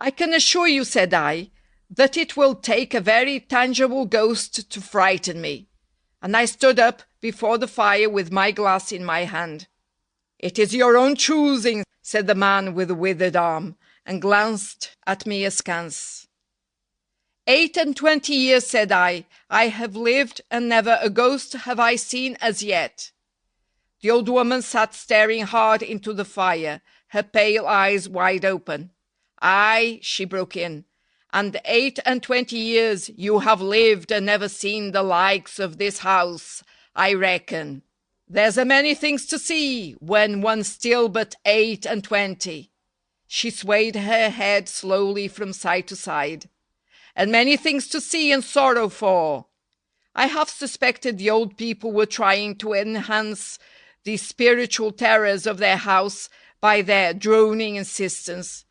I can assure you, said I, that it will take a very tangible ghost to frighten me. And I stood up before the fire with my glass in my hand. It is your own choosing, said the man with the withered arm, and glanced at me askance. 28 years, said I have lived, and never a ghost have I seen as yet. The old woman sat staring hard into the fire, her pale eyes wide open. Aye, she broke in, and 28 years you have lived and never seen the likes of this house, I reckon. There's a many things to see when one's still but 28. She swayed her head slowly from side to side. And many things to see and sorrow for. I half suspected the old people were trying to enhance the spiritual terrors of their house by their droning insistence.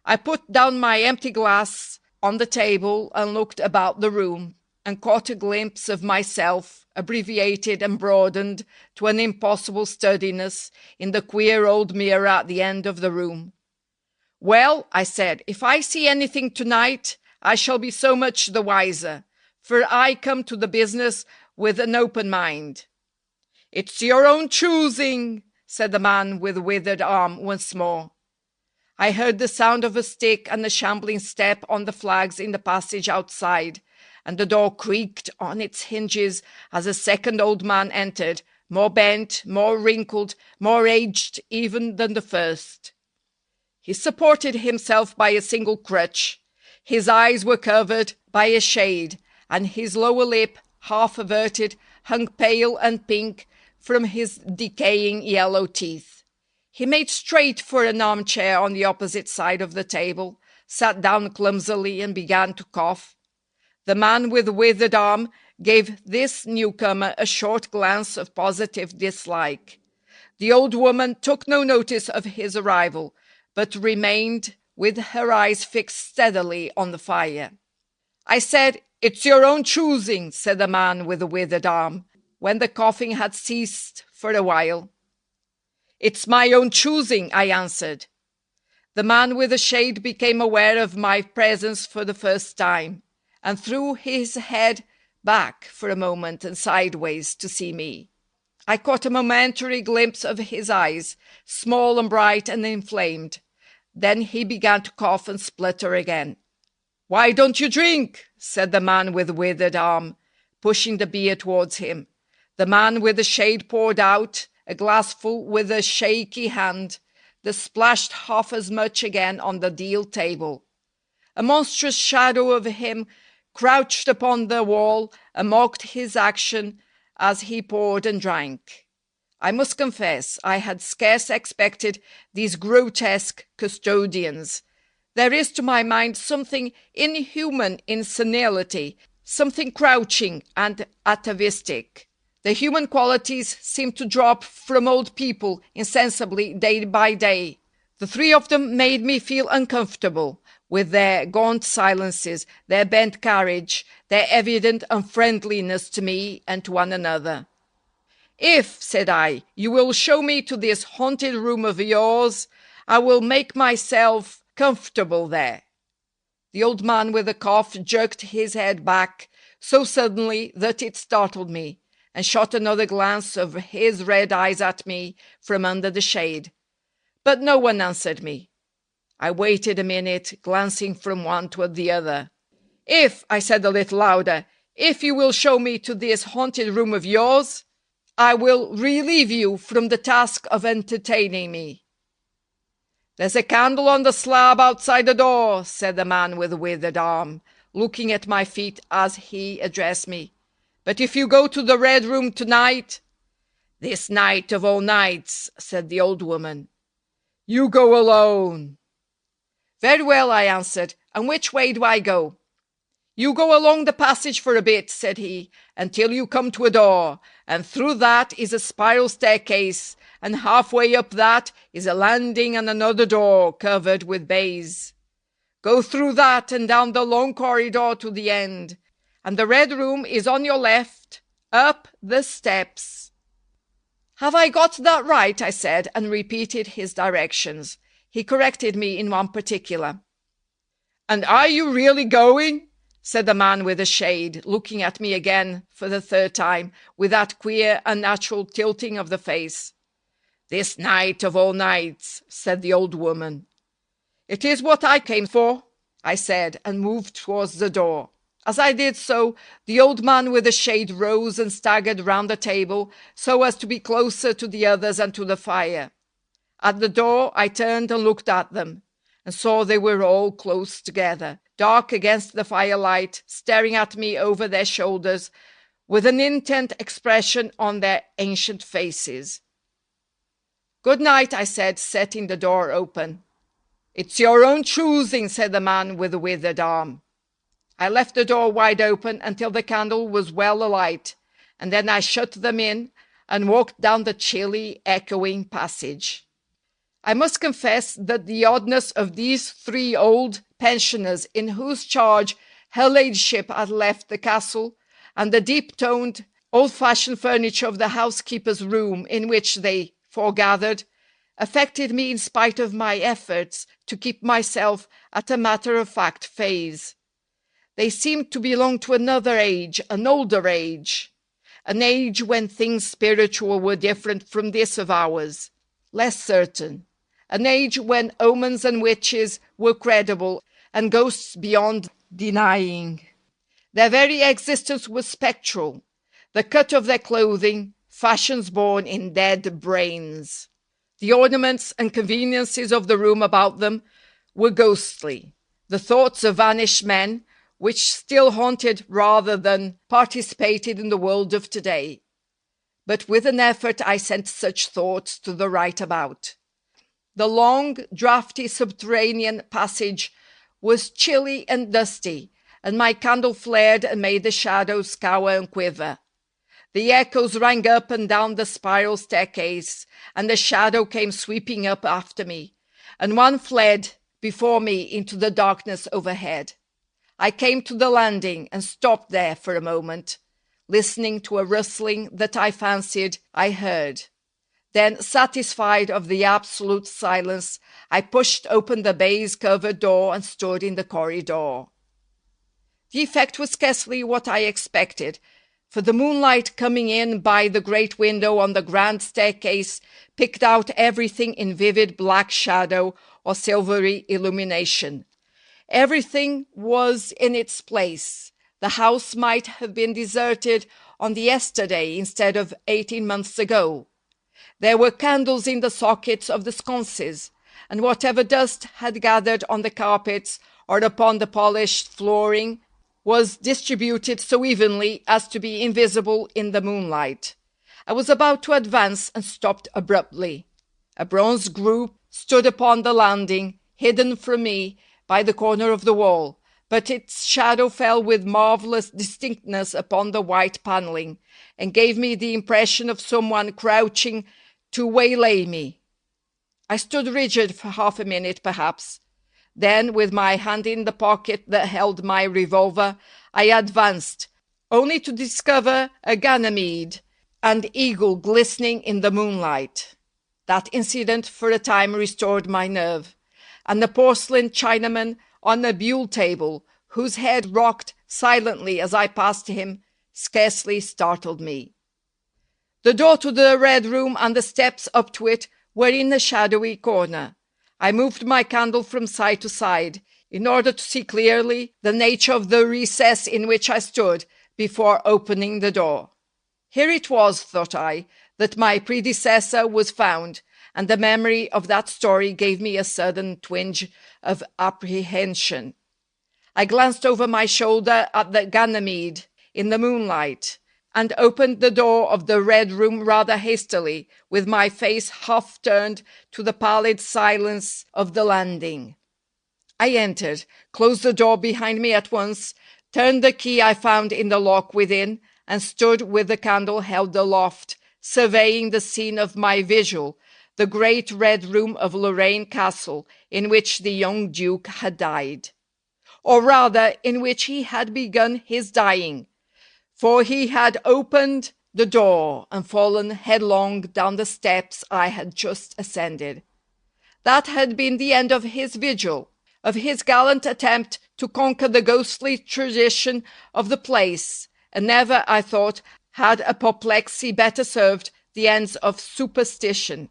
I put down my empty glass on the table and looked about the room, and caught a glimpse of myself, abbreviated and broadened to an impossible sturdiness, in the queer old mirror at the end of the room. Well, I said, if I see anything tonight, I shall be so much the wiser, for I come to the business with an open mind. It's your own choosing, said the man with the withered arm once more. I heard the sound of a stick and a shambling step on the flags in the passage outside, and the door creaked on its hinges as a second old man entered, more bent, more wrinkled, more aged even than the first. He supported himself by a single crutch. His eyes were covered by a shade, and his lower lip, half averted, hung pale and pink from his decaying yellow teeth. He made straight for an armchair on the opposite side of the table, sat down clumsily, and began to cough. The man with the withered arm gave this newcomer a short glance of positive dislike. The old woman took no notice of his arrival, but remained with her eyes fixed steadily on the fire. I said, "It's your own choosing," said the man with the withered arm, when the coughing had ceased for a while. "It's my own choosing," I answered. The man with the shade became aware of my presence for the first time, and threw his head back for a moment and sideways to see me. I caught a momentary glimpse of his eyes, small and bright and inflamed. Then he began to cough and splutter again. "Why don't you drink?" said the man with the withered arm, pushing the beer towards him. The man with the shade poured out a glassful with a shaky hand, that splashed half as much again on the deal table. A monstrous shadow of him crouched upon the wall and mocked his action as he poured and drank. I must confess, I had scarce expected these grotesque custodians. There is to my mind something inhuman in senility, something crouching and atavistic. The human qualities seem to drop from old people insensibly day by day. The three of them made me feel uncomfortable, with their gaunt silences, their bent carriage, their evident unfriendliness to me and to one another. "If," said I, "you will show me to this haunted room of yours, I will make myself comfortable there." The old man with the cough jerked his head back so suddenly that it startled me, and shot another glance of his red eyes at me from under the shade. But no one answered me. I waited a minute, glancing from one to the other. "If," I said a little louder, "if you will show me to this haunted room of yours, I will relieve you from the task of entertaining me." "There's a candle on the slab outside the door," said the man with the withered arm, looking at my feet as he addressed me. "But if you go to the red room tonight—" "This night of all nights," said the old woman. "You go alone." "Very well," I answered. "And which way do I go?" "You go along the passage for a bit," said he, "until you come to a door, and through that is a spiral staircase, and halfway up that is a landing and another door covered with baize. Go through that and down the long corridor to the end, and the red room is on your left, up the steps." "Have I got that right?" I said, and repeated his directions. He corrected me in one particular. "And are you really going?" said the man with the shade, looking at me again for the third time, with that queer, unnatural tilting of the face. "This night of all nights," said the old woman. "It is what I came for," I said, and moved towards the door. As I did so, the old man with the shade rose and staggered round the table so as to be closer to the others and to the fire. At the door, I turned and looked at them, and saw they were all close together, dark against the firelight, staring at me over their shoulders, with an intent expression on their ancient faces. "Good night," I said, setting the door open. "It's your own choosing," said the man with the withered arm. I left the door wide open until the candle was well alight, and then I shut them in and walked down the chilly, echoing passage. I must confess that the oddness of these three old pensioners in whose charge her ladyship had left the castle, and the deep-toned, old-fashioned furniture of the housekeeper's room in which they foregathered, affected me in spite of my efforts to keep myself at a matter-of-fact phase. They seemed to belong to another age, an older age, an age when things spiritual were different from this of ours, less certain, an age when omens and witches were credible and ghosts beyond denying. Their very existence was spectral, the cut of their clothing, fashions born in dead brains. The ornaments and conveniences of the room about them were ghostly, the thoughts of vanished men, which still haunted rather than participated in the world of today. But with an effort I sent such thoughts to the right about. The long, draughty subterranean passage was chilly and dusty, and my candle flared and made the shadows cower and quiver. The echoes rang up and down the spiral staircase, and the shadow came sweeping up after me, and one fled before me into the darkness overhead. I came to the landing and stopped there for a moment, listening to a rustling that I fancied I heard. Then, satisfied of the absolute silence, I pushed open the baize-covered door and stood in the corridor. The effect was scarcely what I expected, for the moonlight coming in by the great window on the grand staircase picked out everything in vivid black shadow or silvery illumination. Everything was in its place. The house might have been deserted on the yesterday instead of 18 months ago. There were candles in the sockets of the sconces, and whatever dust had gathered on the carpets or upon the polished flooring was distributed so evenly as to be invisible in the moonlight. I was about to advance and stopped abruptly. A bronze group stood upon the landing, hidden from me by the corner of the wall, but its shadow fell with marvelous distinctness upon the white paneling, and gave me the impression of someone crouching to waylay me. I stood rigid for half a minute, perhaps. Then, with my hand in the pocket that held my revolver, I advanced, only to discover a Ganymede and eagle glistening in the moonlight. That incident for a time restored my nerve, and the porcelain Chinaman on a buhl table, whose head rocked silently as I passed him, scarcely startled me. The door to the Red Room and the steps up to it were in a shadowy corner. I moved my candle from side to side, in order to see clearly the nature of the recess in which I stood before opening the door. Here it was, thought I, that my predecessor was found, and the memory of that story gave me a sudden twinge of apprehension. I glanced over my shoulder at the Ganymede in the moonlight, and opened the door of the Red Room rather hastily, with my face half turned to the pallid silence of the landing. I entered, closed the door behind me at once, turned the key I found in the lock within, and stood with the candle held aloft, surveying the scene of my vigil, the great Red Room of Lorraine Castle, in which the young Duke had died. Or rather, in which he had begun his dying, for he had opened the door and fallen headlong down the steps I had just ascended. That had been the end of his vigil. of his gallant attempt to conquer the ghostly tradition of the place, and never, I thought, had apoplexy better served the ends of superstition.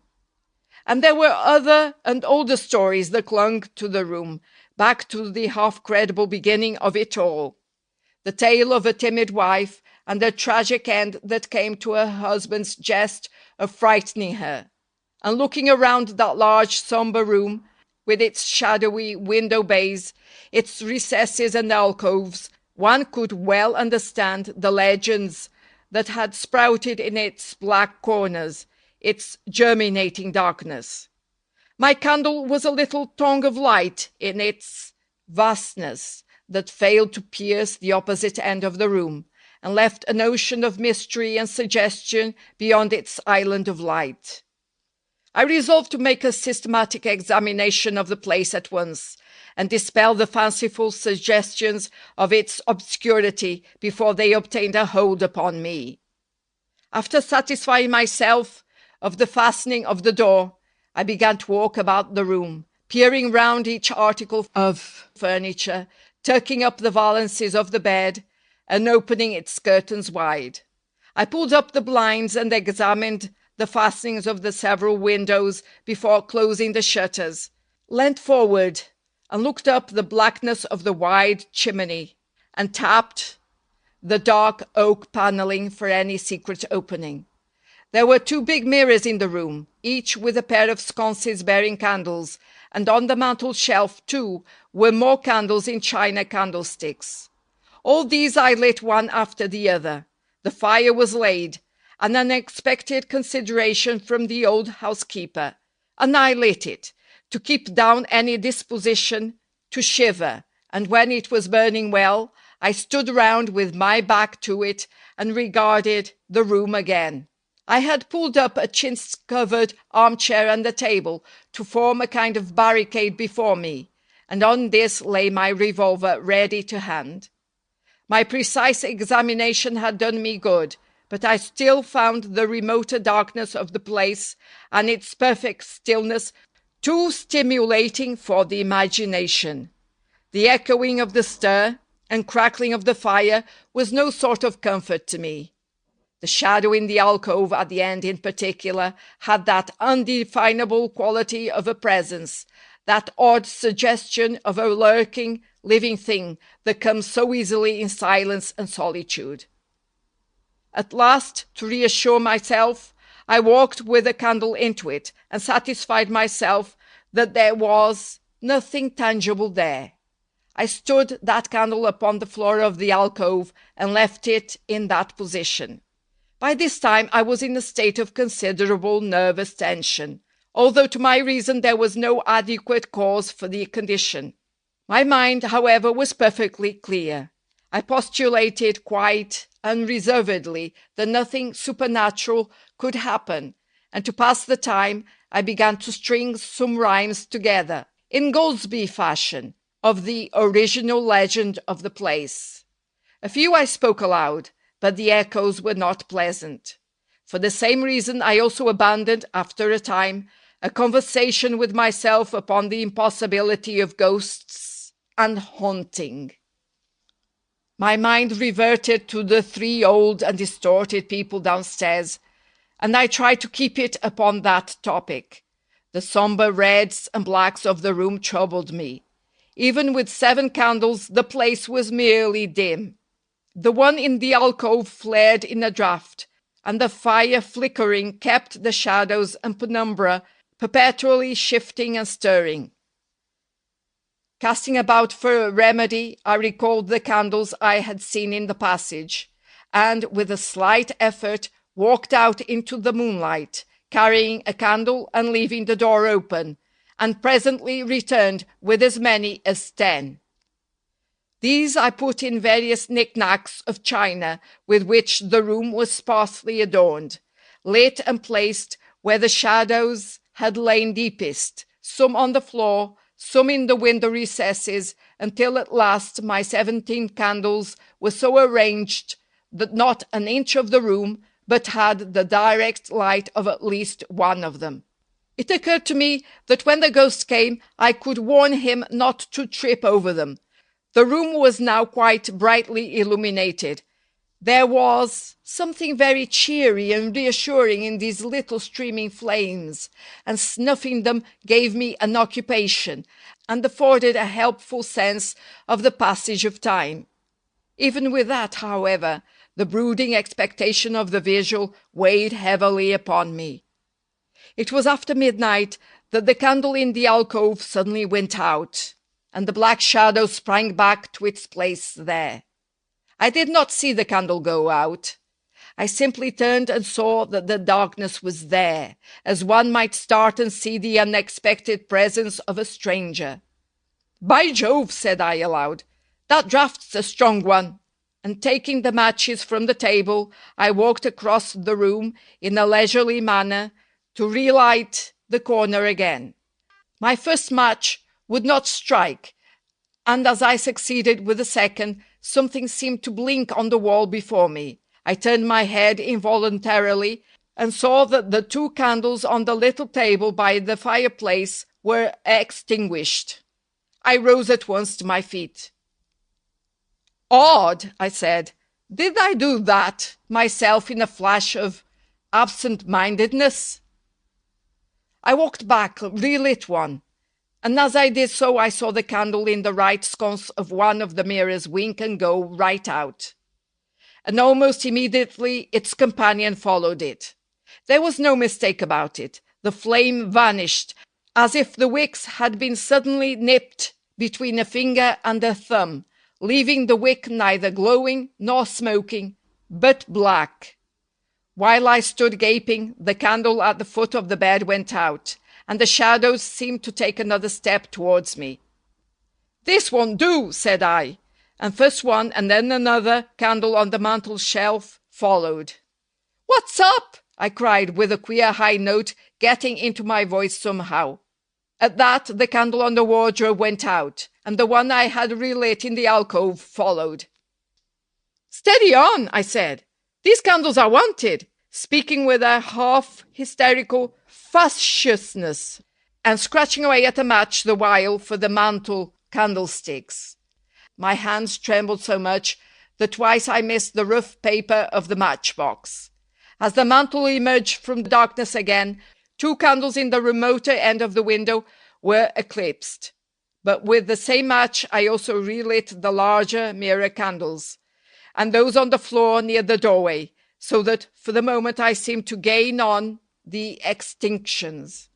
And there were other and older stories that clung to the room, back to the half-credible beginning of it all. The tale of a timid wife and the tragic end that came to her husband's jest of frightening her. And looking around that large, somber room, with its shadowy window bays, its recesses and alcoves, one could well understand the legends that had sprouted in its black corners, its germinating darkness. My candle was a little tongue of light in its vastness that failed to pierce the opposite end of the room, and left an ocean of mystery and suggestion beyond its island of light. I resolved to make a systematic examination of the place at once, and dispel the fanciful suggestions of its obscurity before they obtained a hold upon me. After satisfying myself of the fastening of the door, I began to walk about the room, peering round each article of furniture, tucking up the valances of the bed, and opening its curtains wide. I pulled up the blinds and examined the fastenings of the several windows before closing the shutters, leant forward and looked up the blackness of the wide chimney, and tapped the dark oak panelling for any secret opening. There were 2 big mirrors in the room, each with a pair of sconces bearing candles, and on the mantel shelf, too, were more candles in china candlesticks. All these I lit one after the other. The fire was laid, an unexpected consideration from the old housekeeper, and I lit it, to keep down any disposition to shiver, and when it was burning well, I stood round with my back to it and regarded the room again. I had pulled up a chintz-covered armchair and a table to form a kind of barricade before me, and on this lay my revolver ready to hand. My precise examination had done me good, but I still found the remoter darkness of the place and its perfect stillness too stimulating for the imagination. The echoing of the stir and crackling of the fire was no sort of comfort to me. The shadow in the alcove at the end in particular had that undefinable quality of a presence, that odd suggestion of a lurking, living thing that comes so easily in silence and solitude. At last, to reassure myself, I walked with a candle into it and satisfied myself that there was nothing tangible there. I stood that candle upon the floor of the alcove and left it in that position. By this time I was in a state of considerable nervous tension, although to my reason there was no adequate cause for the condition. My mind, however, was perfectly clear. I postulated quite unreservedly that nothing supernatural could happen, and to pass the time I began to string some rhymes together, in Goldsby fashion, of the original legend of the place. A few I spoke aloud, but the echoes were not pleasant. For the same reason I also abandoned, after a time, a conversation with myself upon the impossibility of ghosts and haunting. My mind reverted to the 3 old and distorted people downstairs, and I tried to keep it upon that topic. The sombre reds and blacks of the room troubled me. Even with 7 candles, the place was merely dim. The one in the alcove flared in a draught, and the fire flickering kept the shadows and penumbra perpetually shifting and stirring. Casting about for a remedy, I recalled the candles I had seen in the passage, and with a slight effort walked out into the moonlight, carrying a candle and leaving the door open, and presently returned with as many as 10. These I put in various knick-knacks of china with which the room was sparsely adorned, lit and placed where the shadows had lain deepest, some on the floor, some in the window recesses, until at last my 17 candles were so arranged that not an inch of the room but had the direct light of at least one of them. It occurred to me that when the ghost came, I could warn him not to trip over them. The room was now quite brightly illuminated. There was something very cheery and reassuring in these little streaming flames, and snuffing them gave me an occupation, and afforded a helpful sense of the passage of time. Even with that, however, the brooding expectation of the visual weighed heavily upon me. It was after midnight that the candle in the alcove suddenly went out, and the black shadow sprang back to its place there. I did not see the candle go out. I simply turned and saw that the darkness was there, as one might start and see the unexpected presence of a stranger. "By Jove," said I aloud, "that draft's a strong one." And taking the matches from the table, I walked across the room in a leisurely manner to relight the corner again. My first match would not strike, and as I succeeded with the second, something seemed to blink on the wall before me. I turned my head involuntarily and saw that the 2 candles on the little table by the fireplace were extinguished. I rose at once to my feet. "Odd," I said. "Did I do that myself in a flash of absent-mindedness?" I walked back, relit one, and as I did so I saw the candle in the right sconce of one of the mirrors wink and go right out. And almost immediately its companion followed it. There was no mistake about it. The flame vanished, as if the wicks had been suddenly nipped between a finger and a thumb, leaving the wick neither glowing nor smoking, but black. While I stood gaping, the candle at the foot of the bed went out, and the shadows seemed to take another step towards me. "This won't do," said I, and first one and then another candle on the mantel shelf followed. "What's up?" I cried with a queer high note getting into my voice somehow. At that, the candle on the wardrobe went out, and the one I had relit in the alcove followed. "Steady on," I said. "These candles are wanted," speaking with a half-hysterical facetiousness, and scratching away at a match the while for the mantel candlesticks. My hands trembled so much that twice I missed the rough paper of the matchbox. As the mantel emerged from the darkness again, 2 candles in the remoter end of the window were eclipsed. But with the same match I also relit the larger mirror candles, and those on the floor near the doorway, so that for the moment I seemed to gain on the extinctions.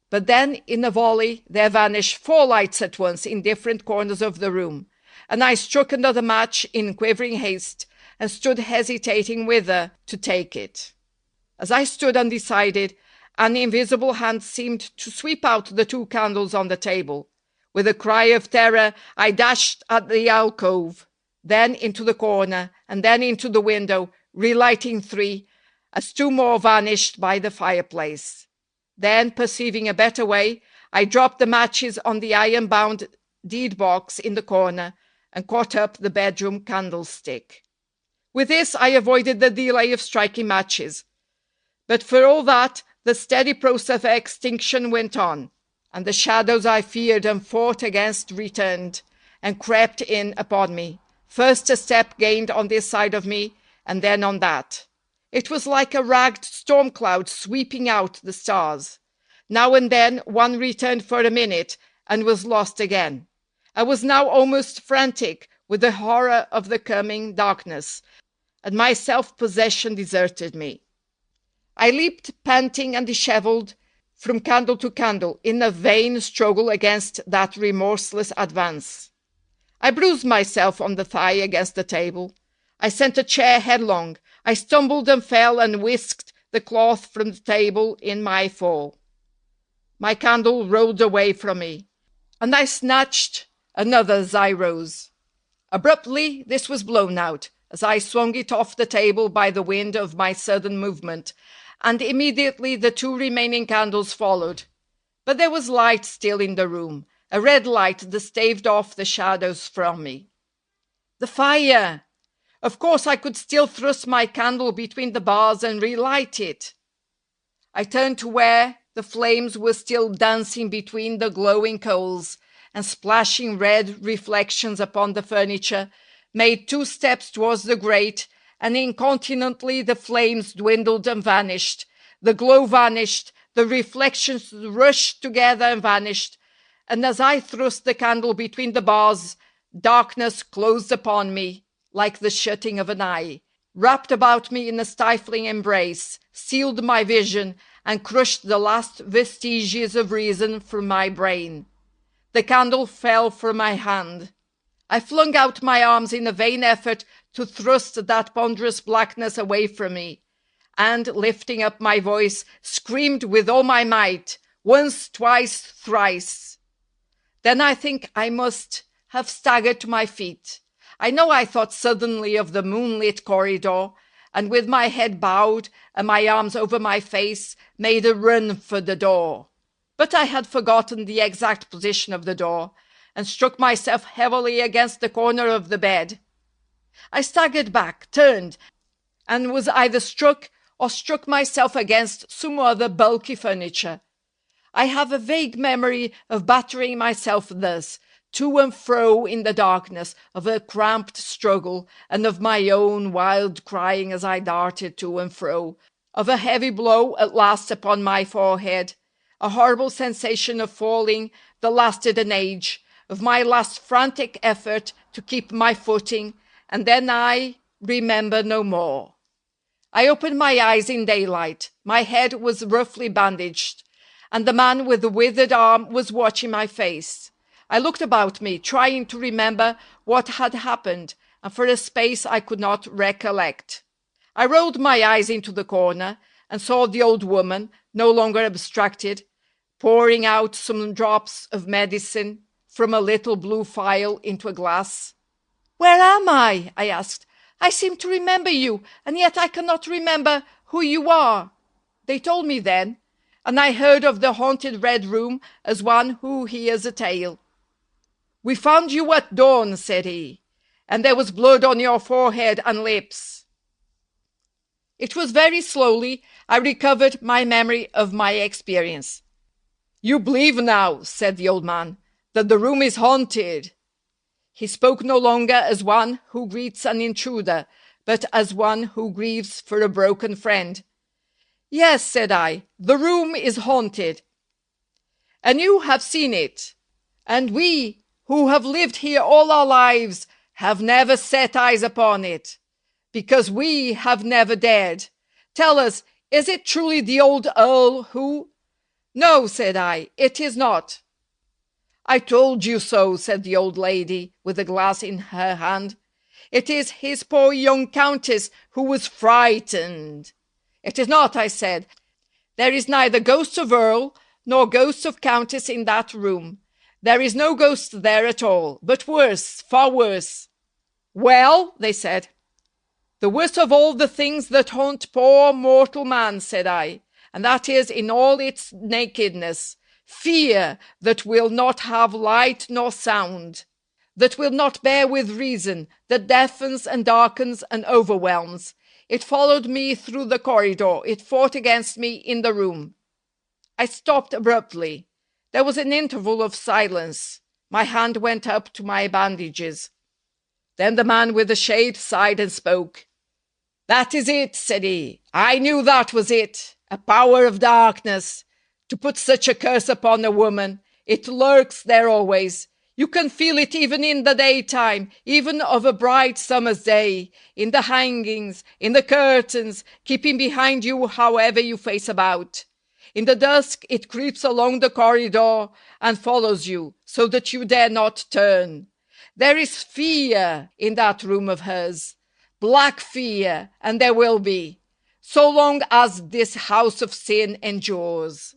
But then, in a volley, there vanished 4 lights at once in different corners of the room, and I struck another match in quivering haste, and stood hesitating whither to take it. As I stood undecided, an invisible hand seemed to sweep out the 2 candles on the table. With a cry of terror, I dashed at the alcove, then into the corner, and then into the window, relighting 3, as 2 more vanished by the fireplace. Then, perceiving a better way, I dropped the matches on the iron-bound deed box in the corner, and caught up the bedroom candlestick. With this I avoided the delay of striking matches. But for all that, the steady process of extinction went on, and the shadows I feared and fought against returned, and crept in upon me. First a step gained on this side of me, and then on that. It was like a ragged storm cloud sweeping out the stars. Now and then one returned for a minute, and was lost again. I was now almost frantic with the horror of the coming darkness, and my self-possession deserted me. I leaped panting and dishevelled from candle to candle in a vain struggle against that remorseless advance. I bruised myself on the thigh against the table. I sent a chair headlong. I stumbled and fell and whisked the cloth from the table in my fall. My candle rolled away from me, and I snatched another as I rose. Abruptly this was blown out, as I swung it off the table by the wind of my sudden movement, and immediately the 2 remaining candles followed. But there was light still in the room, a red light that staved off the shadows from me. The fire! Of course I could still thrust my candle between the bars and relight it. I turned to where The flames were still dancing between the glowing coals, and splashing red reflections upon the furniture, made 2 steps towards the grate, and incontinently the flames dwindled and vanished. The glow vanished, the reflections rushed together and vanished, and as I thrust the candle between the bars, darkness closed upon me like the shutting of an eye, wrapped about me in a stifling embrace, sealed my vision, and crushed the last vestiges of reason from my brain. The candle fell from my hand. I flung out my arms in a vain effort to thrust that ponderous blackness away from me, and, lifting up my voice, screamed with all my might, once, twice, thrice. Then I think I must have staggered to my feet. I know I thought suddenly of the moonlit corridor, and with my head bowed and my arms over my face, made a run for the door. But I had forgotten the exact position of the door, and struck myself heavily against the corner of the bed. I staggered back, turned, and was either struck or struck myself against some other bulky furniture. I have a vague memory of battering myself thus, to and fro in the darkness, of a cramped struggle, and of my own wild crying as I darted to and fro, of a heavy blow at last upon my forehead, a horrible sensation of falling that lasted an age, of my last frantic effort to keep my footing, and then I remember no more. I opened my eyes in daylight. My head was roughly bandaged, and the man with the withered arm was watching my face. I looked about me, trying to remember what had happened, and for a space I could not recollect. I rolled my eyes into the corner, and saw the old woman, no longer abstracted, pouring out some drops of medicine from a little blue phial into a glass. "Where am I?" I asked. "I seem to remember you, and yet I cannot remember who you are." They told me then, and I heard of the haunted red room as one who hears a tale. "We found you at dawn," said he, "and there was blood on your forehead and lips." It was very slowly I recovered my memory of my experience. "You believe now," said the old man, "that the room is haunted." He spoke no longer as one who greets an intruder, but as one who grieves for a broken friend. "Yes," said I, "the room is haunted." "And you have seen it, and we, who have lived here all our lives, have never set eyes upon it, because we have never dared. Tell us, is it truly the old earl who—" "No," said I, "it is not." "I told you so," said the old lady, with a glass in her hand. "It is his poor young countess who was frightened." "It is not," I said. "There is neither ghost of earl nor ghost of countess in that room. There is no ghost there at all, but worse, far worse." "Well?" they said. "The worst of all the things that haunt poor mortal man," said I, "and that is in all its nakedness. Fear that will not have light nor sound, that will not bear with reason, that deafens and darkens and overwhelms. It followed me through the corridor. It fought against me in the room." I stopped abruptly. There was an interval of silence. My hand went up to my bandages. Then the man with the shade sighed and spoke. "That is it," said he. "I knew that was it. A power of darkness. To put such a curse upon a woman. It lurks there always. You can feel it even in the daytime, even of a bright summer's day, in the hangings, in the curtains, keeping behind you however you face about. In the dusk it creeps along the corridor and follows you, so that you dare not turn. There is fear in that room of hers, black fear, and there will be, so long as this house of sin endures."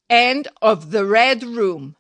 End of The Red Room